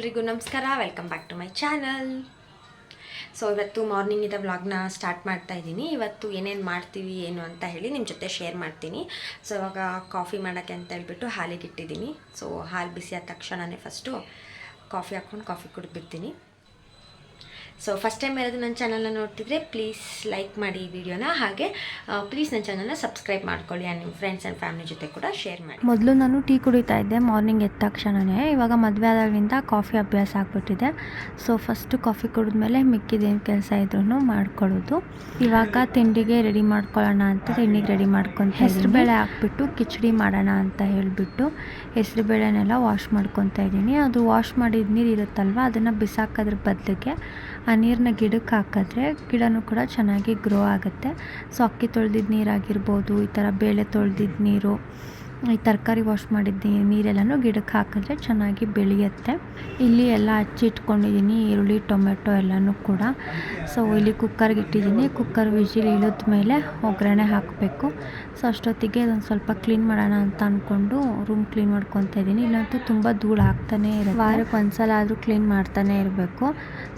ಎಲ್ರಿಗೂ ನಮಸ್ಕಾರ, welcome back to my channel. So ಇವತ್ತು ಮಾರ್ನಿಂಗಿಂದ ವ್ಲಾಗ್ನ ಸ್ಟಾರ್ಟ್ ಮಾಡ್ತಾ ಇದ್ದೀನಿ. ಇವತ್ತು ಏನೇನು ಮಾಡ್ತೀವಿ ಏನು ಅಂತ ಹೇಳಿ ನಿಮ್ಮ ಜೊತೆ ಶೇರ್ ಮಾಡ್ತೀನಿ. ಸೊ ಇವಾಗ ಕಾಫಿ ಮಾಡೋಕ್ಕೆ ಅಂತ ಹೇಳ್ಬಿಟ್ಟು ಹಾಲಿಗೆ ಇಟ್ಟಿದ್ದೀನಿ. ಸೊ ಹಾಲು ಬಿಸಿ ಆದ ತಕ್ಷಣವೇ ಫಸ್ಟು ಕಾಫಿ ಹಾಕ್ಕೊಂಡು ಕಾಫಿ ಕುಡಿದ್ಬಿಡ್ತೀನಿ. ಸೊ ಫಸ್ಟ್ ಟೈಮ್ ಯಾರಾದರೂ ನನ್ನ ಚಾನಲ್ನ ನೋಡ್ತಿದ್ರೆ ಪ್ಲೀಸ್ ಲೈಕ್ ಮಾಡಿ ಈ ವಿಡಿಯೋನ. ಹಾಗೆ ಪ್ಲೀಸ್ ನನ್ನ ಚಾನಲ್ನ ಸಬ್ಸ್ಕ್ರೈಬ್ ಮಾಡ್ಕೊಳ್ಳಿ ಆ್ಯಂಡ್ ನಿಮ್ಮ ಫ್ರೆಂಡ್ಸ್ ಆ್ಯಂಡ್ ಫ್ಯಾಮಿಲಿ ಜೊತೆ ಕೂಡ ಶೇರ್ ಮಾಡಿ. ಮೊದಲು ನಾನು ಟೀ ಕುಡಿತಾ ಇದ್ದೆ ಮಾರ್ನಿಂಗ್ ಎದ್ದ ತಕ್ಷಣವೇ. ಇವಾಗ ಮದುವೆ ಆದಾಗಲಿಂದ ಕಾಫಿ ಅಭ್ಯಾಸ ಆಗಿಬಿಟ್ಟಿದೆ. ಸೊ ಫಸ್ಟು ಕಾಫಿ ಕುಡಿದ್ಮೇಲೆ ಮಿಕ್ಕಿದೇನು ಕೆಲಸ ಇದ್ರೂ ಮಾಡ್ಕೊಳ್ಳೋದು. ಇವಾಗ ತಿಂಡಿಗೆ ರೆಡಿ ಮಾಡ್ಕೊಳ್ಳೋಣ ಅಂತ ತಿಂಡಿಗೆ ರೆಡಿ ಮಾಡ್ಕೊತ ಹೆಸರುಬೇಳೆ ಹಾಕ್ಬಿಟ್ಟು ಕಿಚಡಿ ಮಾಡೋಣ ಅಂತ ಹೇಳಿಬಿಟ್ಟು ಹೆಸರುಬೇಳೆನೆಲ್ಲ ವಾಶ್ ಮಾಡ್ಕೊತಾ ಇದ್ದೀನಿ. ಅದು ವಾಶ್ ಮಾಡಿದ ನೀರು ಇರುತ್ತಲ್ವ, ಅದನ್ನು ಬಿಸಾಕೋದ್ರ ಬದಲಿಗೆ ಆ ನೀರನ್ನ ಗಿಡಕ್ಕೆ ಹಾಕಿದ್ರೆ ಗಿಡನೂ ಕೂಡ ಚೆನ್ನಾಗಿ ಗ್ರೋ ಆಗುತ್ತೆ. ಸೊ ಅಕ್ಕಿ ತೊಳೆದಿದ್ದ ನೀರಾಗಿರ್ಬೋದು, ಈ ಥರ ಬೇಳೆ ತೊಳೆದಿದ್ದ ನೀರು, ಈ ತರಕಾರಿ ವಾಶ್ ಮಾಡಿದ್ದ ನೀರೆಲ್ಲನೂ ಗಿಡಕ್ಕೆ ಹಾಕಿದ್ರೆ ಚೆನ್ನಾಗಿ ಬೆಳೆಯುತ್ತೆ. ಇಲ್ಲಿ ಎಲ್ಲ ಹಚ್ಚಿಟ್ಕೊಂಡಿದ್ದೀನಿ, ಈರುಳ್ಳಿ ಟೊಮೆಟೊ ಎಲ್ಲನೂ ಕೂಡ. ಸೊ ಇಲ್ಲಿ ಕುಕ್ಕರ್ಗೆ ಇಟ್ಟಿದ್ದೀನಿ. ಕುಕ್ಕರ್ ವಿಜಿಲ್ ಇಳಿದ ಮೇಲೆ ಒಗ್ಗರಣೆ ಹಾಕಬೇಕು. ಸೊ ಅಷ್ಟೊತ್ತಿಗೆ ಅದೊಂದು ಸ್ವಲ್ಪ ಕ್ಲೀನ್ ಮಾಡೋಣ ಅಂತ ಅಂದ್ಕೊಂಡು ರೂಮ್ ಕ್ಲೀನ್ ಮಾಡ್ಕೊತಾ ಇದ್ದೀನಿ. ಇಲ್ಲಂತೂ ತುಂಬ ಧೂಳು ಹಾಕ್ತಾನೆ ಇರುತ್ತೆ. ವಾರಕ್ಕೆ ಒಂದ್ಸಲ ಆದರೂ ಕ್ಲೀನ್ ಮಾಡ್ತಾನೆ ಇರಬೇಕು.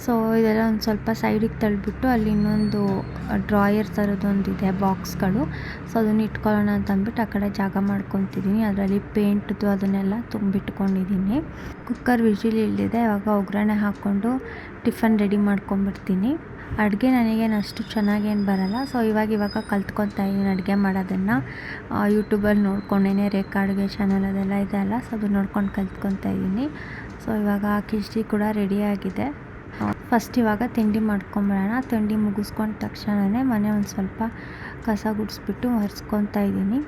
ಸೊ ಇದೆಲ್ಲ ಒಂದು ಸ್ವಲ್ಪ ಸೈಡಿಗೆ ತಳ್ಳಿಬಿಟ್ಟು ಅಲ್ಲಿ ಇನ್ನೊಂದು ಡ್ರಾಯರ್ ಥರದೊಂದಿದೆ ಬಾಕ್ಸ್ಗಳು. ಸೊ ಅದನ್ನು ಇಟ್ಕೊಳ್ಳೋಣ ಅಂತ ಅಂದ್ಬಿಟ್ಟು ಆ ಕಡೆ ಜಾಗ ಮಾಡ್ಕೊತಿದ್ದೀನಿ. ಅದರಲ್ಲಿ ಪೇಂಟ್ದು ಅದನ್ನೆಲ್ಲ ತುಂಬಿಟ್ಕೊಂಡಿದ್ದೀನಿ. ಕುಕ್ಕರ್ ವಿಜಿಲ್ ಇಳಿದಿದೆ. ಇವಾಗ ಒಗ್ಗರಣೆ ಹಾಕ್ಕೊಂಡು ಟಿಫನ್ ರೆಡಿ ಮಾಡ್ಕೊಂಬಿಡ್ತೀನಿ. ಅಡುಗೆ ನನಗೇನು ಅಷ್ಟು ಚೆನ್ನಾಗೇನು ಬರಲ್ಲ. ಸೊ ಇವಾಗ ಕಲ್ತ್ಕೊತಾ ಇದ್ದೀನಿ ಅಡುಗೆ ಮಾಡೋದನ್ನು. ಯೂಟ್ಯೂಬಲ್ಲಿ ನೋಡ್ಕೊಂಡೇನೆ ರೇಖಾ ಅಡುಗೆ ಚಾನಲ್ ಅದೆಲ್ಲ ಇದೆ ಅಲ್ಲ, ಸೊ ಅದು ನೋಡ್ಕೊಂಡು ಕಲ್ತ್ಕೊತಾ ಇದ್ದೀನಿ. ಸೊ ಇವಾಗ ಕಿಚಡಿ ಕೂಡ ರೆಡಿಯಾಗಿದೆ. ಫಸ್ಟ್ ಇವಾಗ ತಿಂಡಿ ಮಾಡ್ಕೊಂಬಿಡೋಣ. ತಿಂಡಿ ಮುಗಿಸ್ಕೊಂಡ ತಕ್ಷಣವೇ ಮನೆ ಒಂದು ಸ್ವಲ್ಪ ಕಸ ಗುಡಿಸ್ಬಿಟ್ಟು ಒರೆಸ್ಕೊತಾ ಇದ್ದೀನಿ.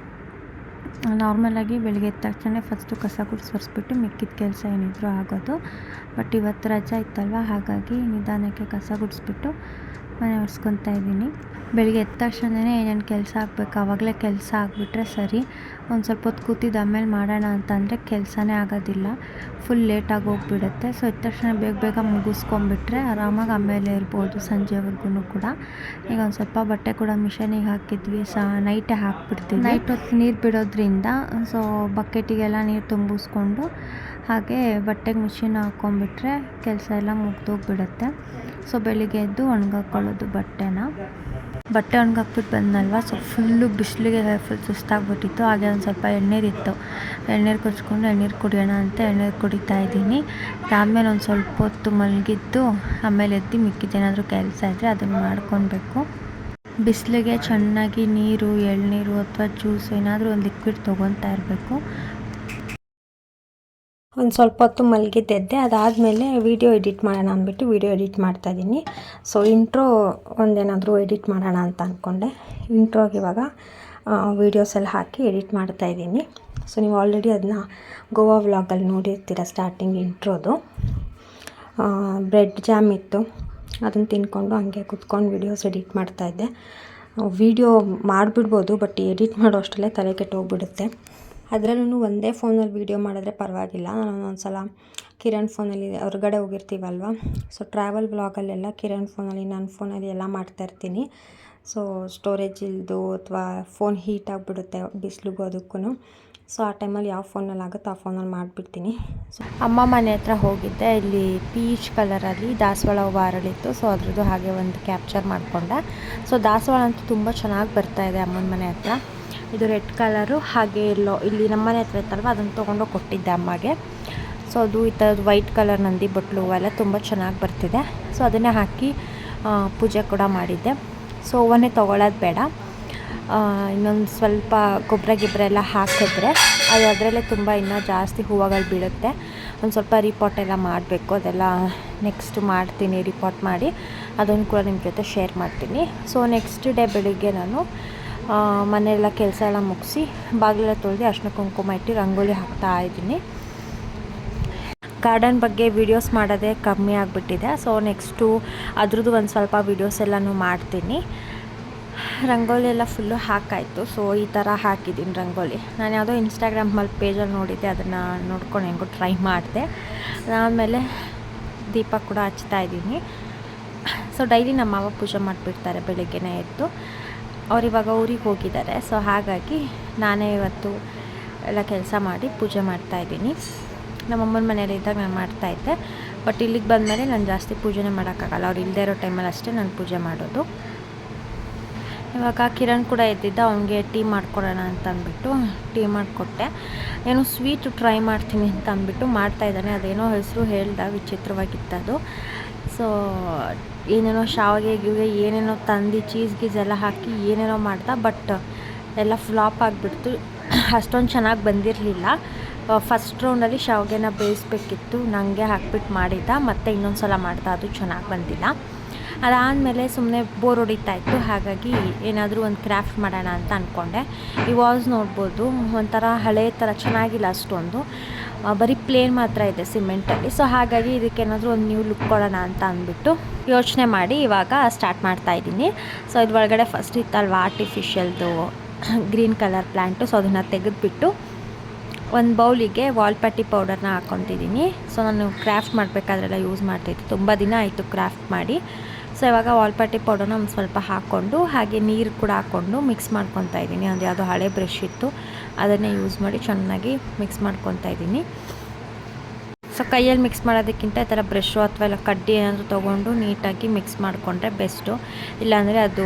ನಾರ್ಮಲಾಗಿ ಬೆಳಗ್ಗೆ ಎದ್ದ ತಕ್ಷಣ ಫಸ್ಟು ಕಸ ಗುಡಿಸಿ ಒರೆಸ್ಬಿಟ್ಟು ಮಿಕ್ಕಿದ ಕೆಲಸ ಏನಿದ್ರು ಆಗೋದು. ಬಟ್ ಇವತ್ತು ರಜೆ ಇತ್ತಲ್ವ, ಹಾಗಾಗಿ ನಿಧಾನಕ್ಕೆ ಕಸ ಗುಡಿಸ್ಬಿಟ್ಟು ಮನೆ ಒರೆಸ್ಕೊತಾ ಇದ್ದೀನಿ. ಬೆಳಗ್ಗೆ ಎದ್ದ ತಕ್ಷಣವೇ ಏನೇನು ಕೆಲಸ ಆಗಬೇಕು ಆವಾಗಲೇ ಕೆಲಸ ಆಗಿಬಿಟ್ರೆ ಸರಿ. ಒಂದು ಸ್ವಲ್ಪ ಹೊತ್ತು ಕೂತಿದ್ದು ಆಮೇಲೆ ಮಾಡೋಣ ಅಂತಂದರೆ ಕೆಲಸನೇ ಆಗೋದಿಲ್ಲ, ಫುಲ್ ಲೇಟಾಗಿ ಹೋಗ್ಬಿಡುತ್ತೆ. ಸೊ ಎದ್ದ ತಕ್ಷಣ ಬೇಗ ಮುಗಿಸ್ಕೊಂಬಿಟ್ರೆ ಆರಾಮಾಗಿ ಆಮೇಲೆ ಇರ್ಬೋದು ಸಂಜೆವರೆಗೂ ಕೂಡ. ಈಗ ಒಂದು ಸ್ವಲ್ಪ ಬಟ್ಟೆ ಕೂಡ ಮಿಷನಿಗೆ ಹಾಕಿದ್ವಿ, ನೈಟೇ ಹಾಕ್ಬಿಡ್ತೀವಿ. ನೈಟ್ ಹೊತ್ತು ನೀರು ಬಿಡೋದ್ರಿಂದ ಸೊ ಬಕೆಟಿಗೆಲ್ಲ ನೀರು ತುಂಬಿಸ್ಕೊಂಡು ಹಾಗೆ ಬಟ್ಟೆಗೆ ಮಿಷಿನ್ ಹಾಕ್ಕೊಂಬಿಟ್ರೆ ಕೆಲಸ ಎಲ್ಲ ಮುಗ್ದೋಗ್ಬಿಡುತ್ತೆ. ಸೊ ಬೆಳಿಗ್ಗೆ ಎದ್ದು ಒಣಗಾಕೊಳ್ಳೋದು ಬಟ್ಟೆ ಒಣಗಾಕ್ಬಿಟ್ಟು ಬಂದಲ್ವ. ಸೊ ಫುಲ್ಲು ಬಿಸಿಲಿಗೆ ಫುಲ್ ಸುಸ್ತಾಗ್ಬಿಟ್ಟಿತ್ತು. ಹಾಗೆ ಒಂದು ಸ್ವಲ್ಪ ಎಣ್ಣೀರಿತ್ತು, ಎಣ್ಣೀರು ಕುಚ್ಕೊಂಡು ಎಣ್ಣೀರು ಕುಡಿಯೋಣ ಅಂತ ಎಣ್ಣೀರು ಕುಡಿತಾ ಇದ್ದೀನಿ. ಅದಾದಮೇಲೆ ಒಂದು ಸ್ವಲ್ಪ ಹೊತ್ತು ಮಲಗಿದ್ದು ಆಮೇಲೆ ಎದ್ದು ಮಿಕ್ಕಿದ್ದೇನಾದರೂ ಕೆಲಸ ಇದ್ದರೆ ಅದನ್ನು ಮಾಡ್ಕೊಳ್ಬೇಕು. ಬಿಸಿಲಿಗೆ ಚೆನ್ನಾಗಿ ನೀರು, ಎಳ್ನೀರು ಅಥವಾ ಜ್ಯೂಸು ಏನಾದರೂ ಒಂದು ಲಿಕ್ವಿಡ್ ತೊಗೊತಾ ಇರಬೇಕು. ಒಂದು ಸ್ವಲ್ಪ ಹೊತ್ತು ಮಲಗಿದ್ದೆದ್ದೆ. ಅದಾದಮೇಲೆ ವೀಡಿಯೋ ಎಡಿಟ್ ಮಾಡೋಣ ಅಂದ್ಬಿಟ್ಟು ವೀಡಿಯೋ ಎಡಿಟ್ ಮಾಡ್ತಾಯಿದ್ದೀನಿ. ಸೊ ಇಂಟ್ರೋ ಒಂದೇನಾದರೂ ಎಡಿಟ್ ಮಾಡೋಣ ಅಂತ ಅಂದ್ಕೊಂಡೆ. ಇಂಟ್ರೋಗೆ ಇವಾಗ ವೀಡಿಯೋಸ್ ಎಲ್ಲ ಹಾಕಿ ಎಡಿಟ್ ಮಾಡ್ತಾಯಿದ್ದೀನಿ. ಸೊ ನೀವು ಆಲ್ರೆಡಿ ಅದನ್ನ ಗೋವಾ ವ್ಲಾಗಲ್ಲಿ ನೋಡಿರ್ತೀರ ಸ್ಟಾರ್ಟಿಂಗ್ ಇಂಟ್ರೋದು. ಬ್ರೆಡ್ ಜಾಮ್ ಇತ್ತು, ಅದನ್ನು ತಿನ್ಕೊಂಡು ಹಂಗೆ ಕುತ್ಕೊಂಡು ವೀಡಿಯೋಸ್ ಎಡಿಟ್ ಮಾಡ್ತಾಯಿದ್ದೆ. ವೀಡಿಯೋ ಮಾಡಿಬಿಡ್ಬೋದು, ಬಟ್ ಎಡಿಟ್ ಮಾಡೋ ಅಷ್ಟರಲ್ಲೇ ತಲೆ ಕೆಟ್ಟೋಗ್ಬಿಡುತ್ತೆ. ಅದರಲ್ಲೂ ಒಂದೇ ಫೋನಲ್ಲಿ ವೀಡಿಯೋ ಮಾಡಿದ್ರೆ ಪರವಾಗಿಲ್ಲ. ನಾನು ಒಂದು ಸಲ ಕಿರಣ್ ಫೋನಲ್ಲಿ ಹೊರಗಡೆ ಹೋಗಿರ್ತೀವಲ್ವ, ಸೊ ಟ್ರಾವೆಲ್ ವ್ಲಾಗಲ್ಲೆಲ್ಲ ಕಿರಣ್ ಫೋನಲ್ಲಿ ನನ್ನ ಫೋನಲ್ಲಿ ಎಲ್ಲ ಮಾಡ್ತಾಯಿರ್ತೀನಿ. ಸೊ ಸ್ಟೋರೇಜ್ ಇಲ್ಲದು ಅಥವಾ ಫೋನ್ ಹೀಟ್ ಆಗಿಬಿಡುತ್ತೆ ಬಿಸಿಲಿಗೂ ಅದಕ್ಕೂ. ಸೊ ಆ ಟೈಮಲ್ಲಿ ಯಾವ ಫೋನಲ್ಲಿ ಆಗುತ್ತೋ ಆ ಫೋನಲ್ಲಿ ಮಾಡಿಬಿಡ್ತೀನಿ. ಸೊ ಅಮ್ಮ ಮನೆ ಹತ್ರ ಹೋಗಿದ್ದೆ. ಇಲ್ಲಿ ಪೀಚ್ ಕಲರಲ್ಲಿ ದಾಸವಾಳ ಹೂವು ಅರಳಿತ್ತು. ಸೊ ಅದ್ರದ್ದು ಹಾಗೆ ಒಂದು ಕ್ಯಾಪ್ಚರ್ ಮಾಡಿಕೊಂಡೆ. ಸೊ ದಾಸವಾಳ ಅಂತೂ ತುಂಬ ಚೆನ್ನಾಗಿ ಬರ್ತಾಯಿದೆ ಅಮ್ಮನ ಮನೆ ಹತ್ರ. ಇದು ರೆಡ್ ಕಲರು ಹಾಗೆ ಇಲ್ಲಿ ನಮ್ಮ ಮನೆ ಹತ್ರ ಇತ್ತಲ್ವ, ಅದನ್ನು ತೊಗೊಂಡೋಗಿ ಕೊಟ್ಟಿದ್ದೆ ಅಮ್ಮಗೆ. ಸೊ ಅದು ಈ ಥರದ್ದು ವೈಟ್ ಕಲರ್ ನಂದಿ ಬಟ್ಲು ಹೂವೆಲ್ಲ ತುಂಬ ಚೆನ್ನಾಗಿ ಬರ್ತಿದೆ. ಸೊ ಅದನ್ನೇ ಹಾಕಿ ಪೂಜೆ ಕೂಡ ಮಾಡಿದ್ದೆ. ಸೊ ಹೂವನ್ನೇ ತೊಗೊಳ್ಳೋದು ಬೇಡ, ಇನ್ನೊಂದು ಸ್ವಲ್ಪ ಗೊಬ್ಬರ ಎಲ್ಲ ಹಾಕಿದ್ರೆ ಅದು ಅದರಲ್ಲೇ ತುಂಬ ಇನ್ನೂ ಜಾಸ್ತಿ ಹೂವುಗಳು ಬೀಳುತ್ತೆ. ಒಂದು ಸ್ವಲ್ಪ ರಿಪೋರ್ಟ್ ಎಲ್ಲ ಮಾಡಬೇಕು, ಅದೆಲ್ಲ ನೆಕ್ಸ್ಟ್ ಮಾಡ್ತೀನಿ. ರಿಪೋರ್ಟ್ ಮಾಡಿ ಅದನ್ನು ಕೂಡ ನಿಮ್ಮ ಜೊತೆ ಶೇರ್ ಮಾಡ್ತೀನಿ. ಸೊ ನೆಕ್ಸ್ಟ್ ಡೇ ಬೆಳಿಗ್ಗೆ ನಾನು ಮನೆಯೆಲ್ಲ ಕೆಲಸ ಎಲ್ಲ ಮುಗಿಸಿ ಬಾಗಿಲೆಲ್ಲ ತೊಳೆದು ಅರ್ಶಿನ ಕುಂಕುಮ ಇಟ್ಟು ರಂಗೋಲಿ ಹಾಕ್ತಾ ಇದ್ದೀನಿ. ಗಾರ್ಡನ್ ಬಗ್ಗೆ ವೀಡಿಯೋಸ್ ಮಾಡೋದೇ ಕಮ್ಮಿ ಆಗಿಬಿಟ್ಟಿದೆ. ಸೊ ನೆಕ್ಸ್ಟು ಅದ್ರದ್ದು ಒಂದು ಸ್ವಲ್ಪ ವೀಡಿಯೋಸ್ ಎಲ್ಲನೂ ಮಾಡ್ತೀನಿ. ರಂಗೋಲಿ ಎಲ್ಲ ಫುಲ್ಲು ಹಾಕಾಯಿತು. ಸೊ ಈ ಥರ ಹಾಕಿದ್ದೀನಿ ರಂಗೋಲಿ. ನಾನು ಯಾವುದೋ ಇನ್ಸ್ಟಾಗ್ರಾಮಲ್ಲಿ ಪೇಜಲ್ಲಿ ನೋಡಿದ್ದೆ, ಅದನ್ನು ನೋಡ್ಕೊಂಡು ಹೆಂಗೋ ಟ್ರೈ ಮಾಡಿದೆ. ಆಮೇಲೆ ದೀಪ ಕೂಡ ಹಚ್ತಾ ಇದ್ದೀನಿ. ಸೊ ಡೈಲಿ ನಮ್ಮ ಮಾವ ಪೂಜೆ ಮಾಡಿಬಿಡ್ತಾರೆ ಬೆಳಗ್ಗೆನೇ ಎದ್ದು. ಅವರಿವಾಗ ಊರಿಗೆ ಹೋಗಿದ್ದಾರೆ. ಸೊ ಹಾಗಾಗಿ ನಾನೇ ಇವತ್ತು ಎಲ್ಲ ಕೆಲಸ ಮಾಡಿ ಪೂಜೆ ಮಾಡ್ತಾಯಿದ್ದೀನಿ. ನಮ್ಮಮ್ಮನ ಮನೇಲಿ ಇದ್ದಾಗ ನಾನು ಮಾಡ್ತಾಯಿದ್ದೆ. ಬಟ್ ಇಲ್ಲಿಗೆ ಬಂದಮೇಲೆ ನಾನು ಜಾಸ್ತಿ ಪೂಜೆನೇ ಮಾಡೋಕ್ಕಾಗಲ್ಲ. ಅವ್ರು ಇಲ್ಲದೇ ಇರೋ ಟೈಮಲ್ಲಿ ಅಷ್ಟೇ ನಾನು ಪೂಜೆ ಮಾಡೋದು. ಇವಾಗ ಕಿರಣ್ ಕೂಡ ಎದ್ದಿದ್ದ, ಅವನಿಗೆ ಟೀ ಮಾಡ್ಕೊಡೋಣ ಅಂತ ಅಂದ್ಬಿಟ್ಟು ಟೀ ಮಾಡಿಕೊಟ್ಟೆ. ಏನೋ ಸ್ವೀಟು ಟ್ರೈ ಮಾಡ್ತೀನಿ ಅಂತ ಅಂದ್ಬಿಟ್ಟು ಮಾಡ್ತಾಯಿದ್ದಾನೆ. ಅದೇನೋ ಹೆಸರು ಹೇಳ್ದ, ವಿಚಿತ್ರವಾಗಿತ್ತದು. ಸೊ ಏನೇನೋ ಶಾವಿಗೆ ಏನೇನೋ ತಂದು ಚೀಸ್ ಎಲ್ಲ ಹಾಕಿ ಏನೇನೋ ಮಾಡ್ದ, ಬಟ್ ಎಲ್ಲ ಫ್ಲಾಪ್ ಆಗಿಬಿಡ್ತು. ಅಷ್ಟೊಂದು ಚೆನ್ನಾಗಿ ಬಂದಿರಲಿಲ್ಲ. ಫಸ್ಟ್ ರೌಂಡಲ್ಲಿ ಶಾವಿಗೆನ ಬೇಯಿಸ್ಬೇಕಿತ್ತು, ನನಗೆ ಹಾಕ್ಬಿಟ್ಟು ಮಾಡಿದ್ದ. ಮತ್ತು ಇನ್ನೊಂದು ಸಲ ಮಾಡ್ದ, ಅದು ಚೆನ್ನಾಗಿ ಬಂದಿಲ್ಲ. ಅದಾದಮೇಲೆ ಸುಮ್ಮನೆ ಬೋರ್ ಹೊಡಿತಾಯಿತ್ತು, ಹಾಗಾಗಿ ಏನಾದರೂ ಒಂದು ಕ್ರಾಫ್ಟ್ ಮಾಡೋಣ ಅಂತ ಅಂದ್ಕೊಂಡೆ. ಈ ವಾಲ್ಸ್ ನೋಡ್ಬೋದು, ಒಂಥರ ಹಳೆ ಥರ ಚೆನ್ನಾಗಿಲ್ಲ ಅಷ್ಟೊಂದು, ಬರೀ ಪ್ಲೇನ್ ಮಾತ್ರ ಇದೆ ಸಿಮೆಂಟಲ್ಲಿ. ಸೊ ಹಾಗಾಗಿ ಇದಕ್ಕೇನಾದರೂ ಒಂದು ನ್ಯೂ ಲುಕ್ ಕೊಡೋಣ ಅಂತ ಅಂದ್ಬಿಟ್ಟು ಯೋಚನೆ ಮಾಡಿ ಇವಾಗ ಸ್ಟಾರ್ಟ್ ಮಾಡ್ತಾಯಿದ್ದೀನಿ. ಸೊ ಇದ್ರ ಒಳಗಡೆ ಫಸ್ಟ್ ಇತ್ತಲ್ವ ಆರ್ಟಿಫಿಷಿಯಲ್ದು ಗ್ರೀನ್ ಕಲರ್ ಪ್ಲ್ಯಾಂಟು. ಸೊ ಅದನ್ನು ತೆಗೆದುಬಿಟ್ಟು ಒಂದು ಬೌಲಿಗೆ ವಾಲ್ಪಟ್ಟಿ ಪೌಡರ್ನ ಹಾಕ್ಕೊತಿದ್ದೀನಿ. ಸೊ ನಾನು ಕ್ರಾಫ್ಟ್ ಮಾಡಬೇಕಾದ್ರೆಲ್ಲ ಯೂಸ್ ಮಾಡ್ತಾಯಿದ್ದೆ, ತುಂಬ ದಿನ ಆಯಿತು ಕ್ರಾಫ್ಟ್ ಮಾಡಿ. ಸೊ ಇವಾಗ ವಾಲ್ಪಟ್ಟಿ ಪೌಡರ್ನ ಒಂದು ಸ್ವಲ್ಪ ಹಾಕ್ಕೊಂಡು, ಹಾಗೆ ನೀರು ಕೂಡ ಹಾಕ್ಕೊಂಡು ಮಿಕ್ಸ್ ಮಾಡ್ಕೊತಾ ಇದ್ದೀನಿ. ಅದು ಯಾವುದೋ ಹಳೆ ಬ್ರಷ್ ಇತ್ತು, ಅದನ್ನೇ ಯೂಸ್ ಮಾಡಿ ಚೆನ್ನಾಗಿ ಮಿಕ್ಸ್ ಮಾಡ್ಕೊತಾ ಇದ್ದೀನಿ. ಸೊ ಕೈಯಲ್ಲಿ ಮಿಕ್ಸ್ ಮಾಡೋದಕ್ಕಿಂತ ಈ ಥರ ಬ್ರಷು ಅಥವಾ ಇಲ್ಲ ಕಡ್ಡಿ ಏನಾದರೂ ತೊಗೊಂಡು ನೀಟಾಗಿ ಮಿಕ್ಸ್ ಮಾಡಿಕೊಂಡ್ರೆ ಬೆಸ್ಟು. ಇಲ್ಲಾಂದರೆ ಅದು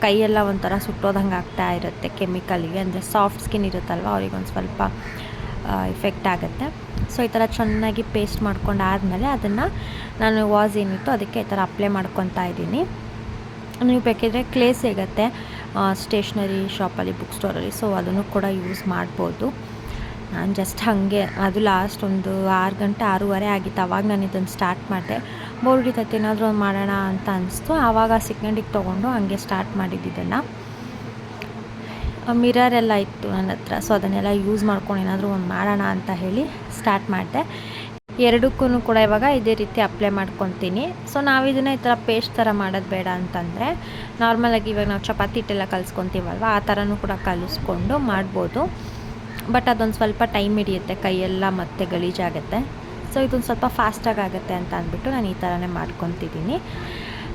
ಕೈಯೆಲ್ಲ ಒಂಥರ ಸುಟ್ಟೋದಂಗೆ ಆಗ್ತಾ ಇರುತ್ತೆ ಕೆಮಿಕಲ್ಗೆ. ಅಂದರೆ ಸಾಫ್ಟ್ ಸ್ಕಿನ್ ಇರುತ್ತಲ್ವ, ಅವ್ರಿಗೆ ಒಂದು ಸ್ವಲ್ಪ ಇಫೆಕ್ಟ್ ಆಗುತ್ತೆ. ಸೊ ಈ ಥರ ಚೆನ್ನಾಗಿ ಪೇಸ್ಟ್ ಮಾಡ್ಕೊಂಡು ಆದಮೇಲೆ ಅದನ್ನು ನಾನು ವಾಸ್ ಏನಿತ್ತು ಅದಕ್ಕೆ ಈ ಥರ ಅಪ್ಲೈ ಮಾಡ್ಕೊತಾ ಇದ್ದೀನಿ. ನೀವು ಬೇಕಿದ್ರೆ ಕ್ಲೇ ಸಿಗುತ್ತೆ ಸ್ಟೇಷ್ನರಿ ಶಾಪಲ್ಲಿ, ಬುಕ್ ಸ್ಟೋರಲ್ಲಿ. ಸೊ ಅದನ್ನು ಕೂಡ ಯೂಸ್ ಮಾಡ್ಬೋದು. ನಾನು ಜಸ್ಟ್ ಹಾಗೆ, ಅದು ಲಾಸ್ಟ್ ಒಂದು 6 ಗಂಟೆ 6:30 ಆಗಿತ್ತು ಆವಾಗ ನಾನು ಇದನ್ನು ಸ್ಟಾರ್ಟ್ ಮಾಡಿದೆ. ಬೋರ್ ಹೊಡಿತೈತೆ, ಏನಾದರೂ ಒಂದು ಮಾಡೋಣ ಅಂತ ಅನಿಸ್ತು. ಆವಾಗ ಸೆಕೆಂಡಿಗೆ ತೊಗೊಂಡು ಹಂಗೆ ಸ್ಟಾರ್ಟ್ ಮಾಡಿದ್ದಿದ್ದನ್ನು. ಮಿರರ್ ಎಲ್ಲ ಇತ್ತು ನನ್ನ ಹತ್ರ, ಸೊ ಅದನ್ನೆಲ್ಲ ಯೂಸ್ ಮಾಡ್ಕೊಂಡು ಏನಾದರೂ ಒಂದು ಮಾಡೋಣ ಅಂತ ಹೇಳಿ ಸ್ಟಾರ್ಟ್ ಮಾಡಿದೆ. ಎರಡಕ್ಕೂ ಕೂಡ ಇವಾಗ ಇದೇ ರೀತಿ ಅಪ್ಲೈ ಮಾಡ್ಕೊತೀನಿ. ಸೊ ನಾವು ಇದನ್ನು ಈ ಥರ ಪೇಸ್ಟ್ ಥರ ಮಾಡೋದು ಬೇಡ ಅಂತಂದರೆ ನಾರ್ಮಲಾಗಿ ಇವಾಗ ನಾವು ಚಪಾತಿ ಹಿಟ್ಟೆಲ್ಲ ಕಲಿಸ್ಕೊತೀವಲ್ವ, ಆ ಥರನೂ ಕೂಡ ಕಲಿಸ್ಕೊಂಡು ಮಾಡ್ಬೋದು. ಬಟ್ ಅದೊಂದು ಸ್ವಲ್ಪ ಟೈಮ್ ಹಿಡಿಯುತ್ತೆ, ಕೈಯೆಲ್ಲ ಮತ್ತೆ ಗಲೀಜಾಗುತ್ತೆ. ಸೊ ಇದೊಂದು ಸ್ವಲ್ಪ ಫಾಸ್ಟಾಗಿ ಆಗುತ್ತೆ ಅಂತ ಅಂದ್ಬಿಟ್ಟು ನಾನು ಈ ಥರನೇ ಮಾಡ್ಕೊತಿದ್ದೀನಿ.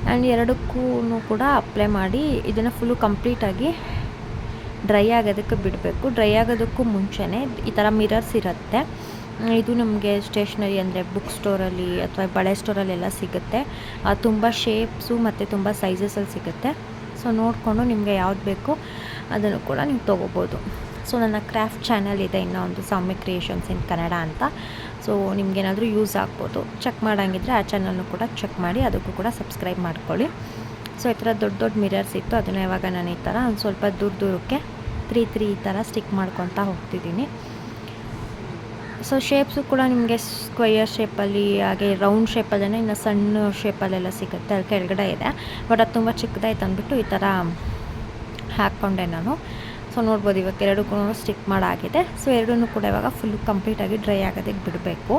ಆ್ಯಂಡ್ ಎರಡಕ್ಕೂ ಕೂಡ ಅಪ್ಲೈ ಮಾಡಿ ಇದನ್ನು ಫುಲ್ಲು ಕಂಪ್ಲೀಟಾಗಿ ಡ್ರೈ ಆಗೋದಕ್ಕೆ ಬಿಡಬೇಕು. ಡ್ರೈ ಆಗೋದಕ್ಕೂ ಮುಂಚೆನೇ ಈ ಥರ ಮಿರರ್ಸ್ ಇರುತ್ತೆ. ಇದು ನಮಗೆ ಸ್ಟೇಷ್ನರಿ ಅಂದರೆ ಬುಕ್ ಸ್ಟೋರಲ್ಲಿ ಅಥವಾ ಬಳೆ ಸ್ಟೋರಲ್ಲೆಲ್ಲ ಸಿಗುತ್ತೆ. ತುಂಬ ಶೇಪ್ಸು ಮತ್ತು ತುಂಬ ಸೈಜಸಲ್ಲಿ ಸಿಗುತ್ತೆ. ಸೊ ನೋಡಿಕೊಂಡು ನಿಮಗೆ ಯಾವ್ದು ಬೇಕು ಅದನ್ನು ಕೂಡ ನೀವು ತೊಗೋಬೋದು. ಸೊ ನನ್ನ ಕ್ರಾಫ್ಟ್ ಚಾನಲ್ ಇದೆ, ಇನ್ನೂ ಒಂದು ಸೌಮ್ಯ ಕ್ರಿಯೇಷನ್ಸ್ ಇನ್ ಕನ್ನಡ ಅಂತ. ಸೊ ನಿಮಗೇನಾದರೂ ಯೂಸ್ ಆಗ್ಬೋದು, ಚೆಕ್ ಮಾಡೋಂಗಿದ್ರೆ ಆ ಚಾನಲ್ನು ಕೂಡ ಚೆಕ್ ಮಾಡಿ, ಅದಕ್ಕೂ ಕೂಡ ಸಬ್ಸ್ಕ್ರೈಬ್ ಮಾಡ್ಕೊಳ್ಳಿ. ಸೊ ಈ ಥರ ದೊಡ್ಡ ದೊಡ್ಡ ಮಿರರ್ಸ್ ಇತ್ತು, ಅದನ್ನು ಇವಾಗ ನಾನು ಈ ಥರ ಒಂದು ಸ್ವಲ್ಪ ದೂರಕ್ಕೆ 3 ಈ ಥರ ಸ್ಟಿಕ್ ಮಾಡ್ಕೊತಾ ಹೋಗ್ತಿದ್ದೀನಿ. ಸೊ ಶೇಪ್ಸು ಕೂಡ ನಿಮಗೆ ಸ್ಕ್ವಯರ್ ಶೇಪಲ್ಲಿ, ಹಾಗೆ ರೌಂಡ್ ಶೇಪಲ್ಲೇ ಇನ್ನು ಸಣ್ಣ ಶೇಪಲ್ಲೆಲ್ಲ ಸಿಗುತ್ತೆ. ಅಲ್ಲಿ ಕೆಳಗಡೆ ಇದೆ, ಬಟ್ ಅದು ತುಂಬ ಚಿಕ್ಕದಾಯ್ತು ಅಂದ್ಬಿಟ್ಟು ಈ ಥರ ಹಾಕ್ಕೊಂಡೆ ನಾನು. ಸೊ ನೋಡ್ಬೋದು ಇವಾಗ ಎರಡಕ್ಕೂ ಸ್ಟಿಕ್ ಮಾಡಾಗಿದೆ. ಸೊ ಎರಡನ್ನೂ ಕೂಡ ಇವಾಗ ಫುಲ್ಲು ಕಂಪ್ಲೀಟಾಗಿ ಡ್ರೈ ಆಗೋದಕ್ಕೆ ಬಿಡಬೇಕು.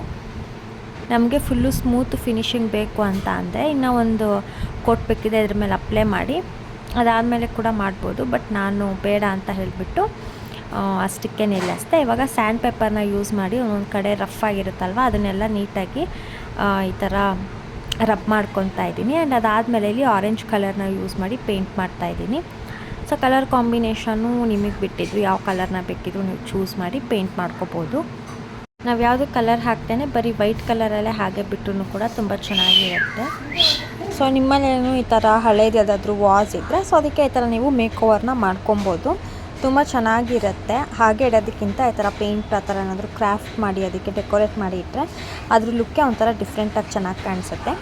ನಮಗೆ ಫುಲ್ಲು ಸ್ಮೂತ್ ಫಿನಿಶಿಂಗ್ ಬೇಕು ಅಂತ ಅಂದರೆ ಇನ್ನೂ ಒಂದು ಕೋಟ್ ಬೇಕಿದೆ, ಇದ್ರ ಮೇಲೆ ಅಪ್ಲೈ ಮಾಡಿ ಅದಾದಮೇಲೆ ಕೂಡ ಮಾಡ್ಬೋದು. ಬಟ್ ನಾನು ಬೇಡ ಅಂತ ಹೇಳಿಬಿಟ್ಟು ಅಷ್ಟಕ್ಕೆ ನಿಲ್ಲಿಸ್ದೆ. ಇವಾಗ ಸ್ಯಾಂಡ್ ಪೇಪರ್ನ ಯೂಸ್ ಮಾಡಿ ಒಂದೊಂದು ಕಡೆ ರಫ್ ಆಗಿರುತ್ತಲ್ವ, ಅದನ್ನೆಲ್ಲ ನೀಟಾಗಿ ಈ ಥರ ರಬ್ ಮಾಡ್ಕೊತಾ ಇದ್ದೀನಿ. ಆ್ಯಂಡ್ ಅದಾದಮೇಲೆ ಇಲ್ಲಿ ಆರೆಂಜ್ ಕಲರ್ನ ಯೂಸ್ ಮಾಡಿ ಪೇಂಟ್ ಮಾಡ್ತಾಯಿದ್ದೀನಿ. ಸೊ ಕಲರ್ ಕಾಂಬಿನೇಷನ್ನು ನಿಮಗೆ ಬಿಟ್ಟಿದ್ದು, ಯಾವ ಕಲರ್ನ ಬೇಕಿದ್ರು ನೀವು ಚೂಸ್ ಮಾಡಿ ಪೇಂಟ್ ಮಾಡ್ಕೋಬೋದು. ನಾವು ಯಾವುದು ಕಲರ್ ಹಾಕ್ತೇನೆ ಬರೀ ವೈಟ್ ಕಲರಲ್ಲೇ ಹಾಗೆ ಬಿಟ್ಟರು ಕೂಡ ತುಂಬ ಚೆನ್ನಾಗಿರುತ್ತೆ. ಸೊ ನಿಮ್ಮನೇನು ಈ ಥರ ಹಳೇದು ಯಾವುದಾದ್ರೂ ವಾಸ್ ಇದ್ದರೆ ಸೊ ಅದಕ್ಕೆ ಈ ಥರ ನೀವು ಮೇಕ್ ಓವರ್ನ ಮಾಡ್ಕೊಬೋದು, ತುಂಬ ಚೆನ್ನಾಗಿರುತ್ತೆ. ಹಾಗೆ ಇಡೋದಕ್ಕಿಂತ ಈ ಥರ ಪೇಂಟ್ ಆ ಥರ ಏನಾದರೂ ಕ್ರಾಫ್ಟ್ ಮಾಡಿ ಅದಕ್ಕೆ ಡೆಕೋರೇಟ್ ಮಾಡಿ ಇಟ್ಟರೆ ಅದ್ರ ಲುಕ್ಕೆ ಒಂಥರ ಡಿಫ್ರೆಂಟಾಗಿ ಚೆನ್ನಾಗಿ ಕಾಣಿಸುತ್ತೆ.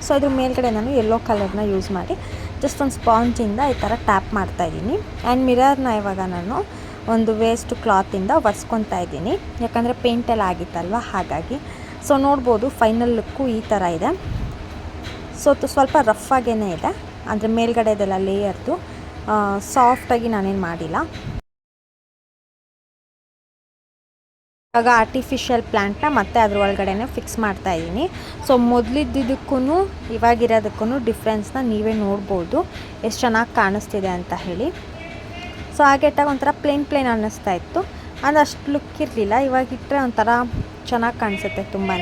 ಸೊ ಇದ್ರ ಮೇಲ್ಗಡೆ ನಾನು ಯೆಲ್ಲೋ ಕಲರ್ನ ಯೂಸ್ ಮಾಡಿ ಜಸ್ಟ್ ಒಂದು ಸ್ಪಾಂಜಿಂದ ಈ ಥರ ಟ್ಯಾಪ್ ಮಾಡ್ತಾಯಿದ್ದೀನಿ. ಆ್ಯಂಡ್ ಮಿರರ್ನ ಇವಾಗ ನಾನು ಒಂದು ವೇಸ್ಟ್ ಕ್ಲಾತಿಂದ ಒರೆಸ್ಕೊತಾ ಇದ್ದೀನಿ, ಯಾಕಂದರೆ ಪೇಂಟೆಲ್ಲ ಆಗಿತ್ತಲ್ವ ಹಾಗಾಗಿ. ಸೊ ನೋಡ್ಬೋದು ಫೈನಲ್ ಲುಕ್ಕು ಈ ಥರ ಇದೆ. ಸೊ ಸ್ವಲ್ಪ ರಫ್ ಆಗೇ ಇದೆ, ಅಂದರೆ ಮೇಲ್ಗಡೆ ಇದೆಲ್ಲ ಲೇಯರ್ದು ಸಾಫ್ಟಾಗಿ ನಾನೇನು ಮಾಡಿಲ್ಲ. ಇವಾಗ ಆರ್ಟಿಫಿಷಿಯಲ್ ಪ್ಲ್ಯಾಂಟ್ನ ಮತ್ತೆ ಅದ್ರ ಒಳಗಡೆ ಫಿಕ್ಸ್ ಮಾಡ್ತಾಯಿದ್ದೀನಿ. ಸೊ ಮೊದಲಿದ್ದಕ್ಕೂ ಇವಾಗಿರೋದಕ್ಕೂ ಡಿಫ್ರೆನ್ಸ್ನ ನೀವೇ ನೋಡ್ಬೋದು ಎಷ್ಟು ಚೆನ್ನಾಗಿ ಕಾಣಿಸ್ತಿದೆ ಅಂತ ಹೇಳಿ. ಸೊ ಹಾಗೆ ಇಟ್ಟಾಗ ಒಂಥರ ಪ್ಲೇನ್ ಅನ್ನಿಸ್ತಾ ಇತ್ತು, ಅಂದರೆ ಅಷ್ಟು ಲುಕ್ ಇರಲಿಲ್ಲ. ಇವಾಗ ಇಟ್ಟರೆ ಒಂಥರ ಚೆನ್ನಾಗಿ ಕಾಣಿಸುತ್ತೆ ತುಂಬಾ.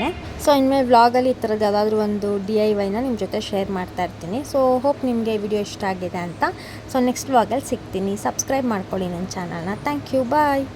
ಸೊ ಇನ್ಮೇಲೆ ವ್ಲಾಗಲ್ಲಿ ಈ ಥರದ್ದು ಯಾವುದಾದ್ರೂ ಒಂದು DIYನ ನಿಮ್ಮ ಜೊತೆ ಶೇರ್ ಮಾಡ್ತಾ ಇರ್ತೀನಿ. ಸೊ ಹೋಪ್ ನಿಮಗೆ ವಿಡಿಯೋ ಇಷ್ಟ ಆಗಿದೆ ಅಂತ. ಸೊ ನೆಕ್ಸ್ಟ್ ವ್ಲಾಗಲ್ಲಿ ಸಿಗ್ತೀನಿ. ಸಬ್ಸ್ಕ್ರೈಬ್ ಮಾಡ್ಕೊಳ್ಳಿ ನನ್ನ ಚಾನಲ್ನ. Thank you, bye.